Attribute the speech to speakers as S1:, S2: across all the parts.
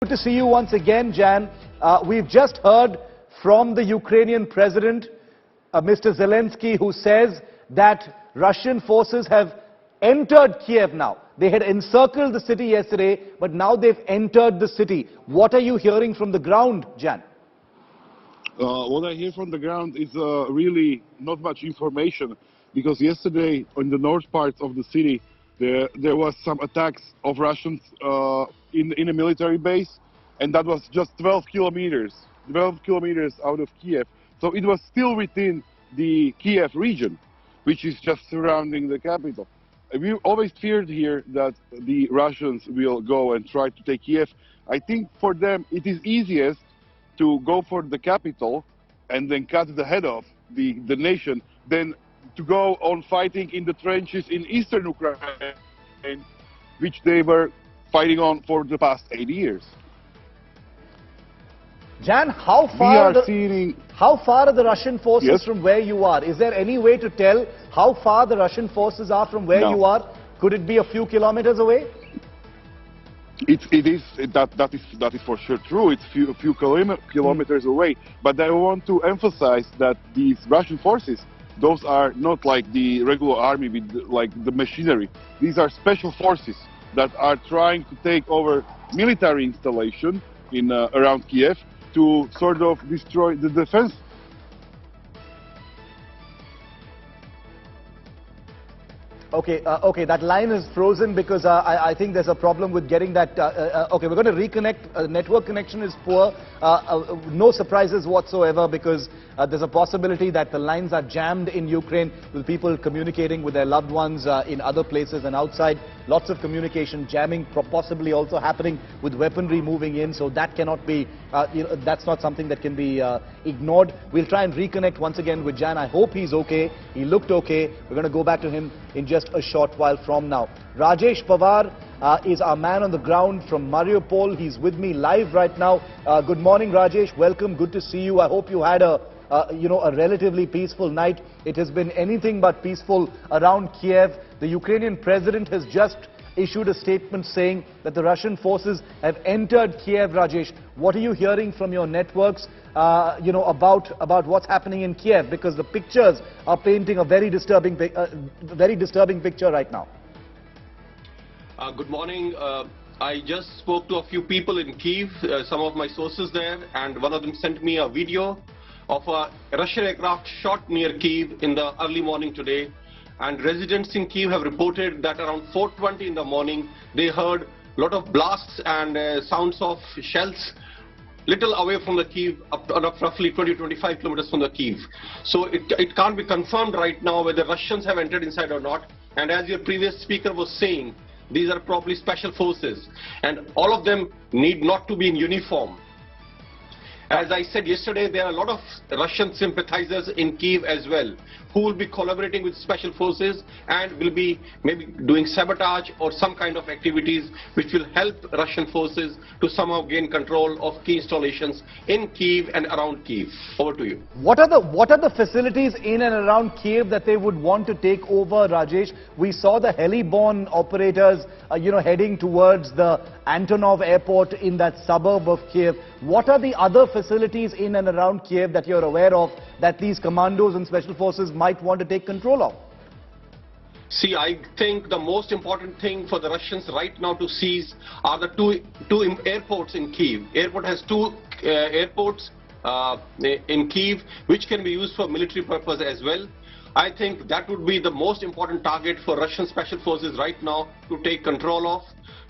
S1: Good to see you once again, Jan. We've just heard from the Ukrainian president, Mr. Zelensky, who says that Russian forces have entered Kiev now. They had encircled the city yesterday, but now they've entered the city. What are you hearing from the ground, Jan?
S2: What I hear from the ground is really not much information, because yesterday in the north part of the city there was some attacks of Russians in a military base, and that was just 12 kilometers out of Kiev. So it was still within the Kiev region, which is just surrounding the capital. We always feared here that the Russians will go and try to take Kiev. I think for them it is easiest to go for the capital and then cut the head off the nation than to go on fighting in the trenches in eastern Ukraine, which they were fighting on for the past 8 years.
S1: Jan, how far are the Russian forces from where you are? Is there any way to tell how far the Russian forces are from where you are? Could it be a few kilometers away?
S2: That is for sure true. It's a few kilometers away. But I want to emphasize that these Russian forces, those are not like the regular army with like the machinery. These are special forces that are trying to take over military installation in around Kiev to sort of destroy the defense.
S1: Okay, that line is frozen because I think there's a problem with getting that. Okay, we're going to reconnect. Network connection is poor. No surprises whatsoever, because there's a possibility that the lines are jammed in Ukraine with people communicating with their loved ones in other places and outside. Lots of communication jamming, possibly also happening with weaponry moving in. So that cannot be, that's not something that can be ignored. We'll try and reconnect once again with Jan. I hope he's okay. He looked okay. We're going to go back to him in just a short while from now. Rajesh Pawar is our man on the ground from Mariupol. He's with me live right now. Good morning, Rajesh. Welcome. Good to see you. I hope you had a relatively peaceful night. It has been anything but peaceful around Kiev. The Ukrainian president has just issued a statement saying that the Russian forces have entered Kiev. Rajesh, what are you hearing from your networks, about what's happening in Kiev? Because the pictures are painting a very disturbing picture right now.
S3: Good morning. I just spoke to a few people in Kiev, some of my sources there, and one of them sent me a video of a Russian aircraft shot near Kiev in the early morning today. And residents in Kiev have reported that around 4:20 in the morning, they heard a lot of blasts and sounds of shells little away from the Kiev, up roughly 20-25 kilometers from the Kiev. So it can't be confirmed right now whether Russians have entered inside or not. And as your previous speaker was saying, these are probably special forces, and all of them need not to be in uniform. As I said yesterday, there are a lot of Russian sympathizers in Kiev as well, who will be collaborating with special forces and will be maybe doing sabotage or some kind of activities which will help Russian forces to somehow gain control of key installations in Kiev and around Kiev. Over to you.
S1: What are the facilities in and around Kiev that they would want to take over, Rajesh? We saw the heli-borne operators, heading towards the Antonov airport in that suburb of Kiev. What are the other facilities in and around Kiev that you're aware of that these commandos and special forces might want to take control of?
S3: See, I think the most important thing for the Russians right now to seize are the two airports in Kiev. Airport has two airports in Kiev, which can be used for military purpose as well. I think that would be the most important target for Russian special forces right now to take control of.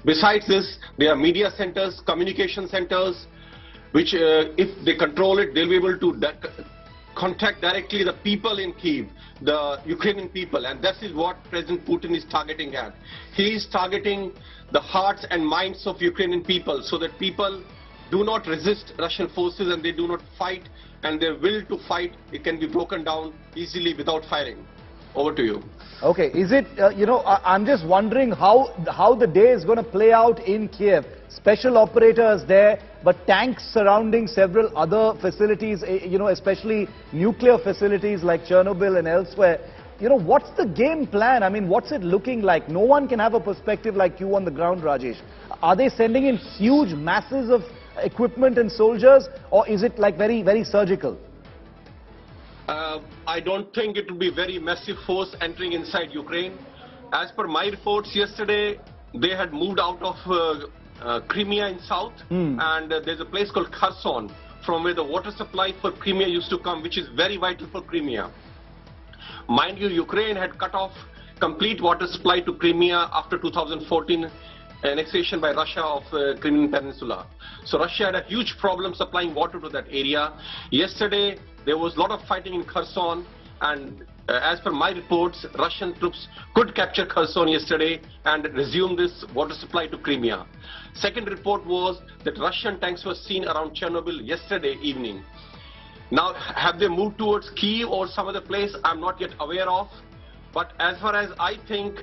S3: Besides this, there are media centers, communication centers, which if they control it, they'll be able to contact directly the people in Kiev, the Ukrainian people, and that is what President Putin is targeting at. He is targeting the hearts and minds of Ukrainian people, so that people do not resist Russian forces and they do not fight, and their will to fight, it can be broken down easily without firing. Over to you.
S1: Okay, is it, I'm just wondering how the day is going to play out in Kiev. Special operators there, but tanks surrounding several other facilities, especially nuclear facilities like Chernobyl and elsewhere. what's the game plan? I mean, what's it looking like? No one can have a perspective like you on the ground, Rajesh. Are they sending in huge masses of equipment and soldiers, or is it like very, very surgical?
S3: I don't think it will be very massive force entering inside Ukraine. As per my reports yesterday, they had moved out of Crimea in south, and there's a place called Kherson, from where the water supply for Crimea used to come, which is very vital for Crimea. Mind you, Ukraine had cut off complete water supply to Crimea after 2014 annexation by Russia of Crimean Peninsula. So Russia had a huge problem supplying water to that area. Yesterday, there was a lot of fighting in Kherson, and as per my reports, Russian troops could capture Kherson yesterday and resume this water supply to Crimea. Second report was that Russian tanks were seen around Chernobyl yesterday evening. Now, have they moved towards Kyiv or some other place? I'm not yet aware of. But as far as I think,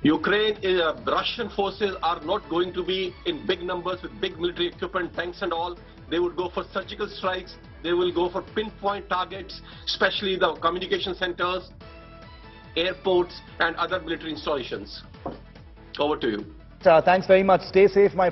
S3: Russian forces are not going to be in big numbers with big military equipment, tanks and all. They would go for surgical strikes. They will go for pinpoint targets, especially the communication centers, airports, and other military installations. Over to you.
S1: Thanks very much. Stay safe, my friend.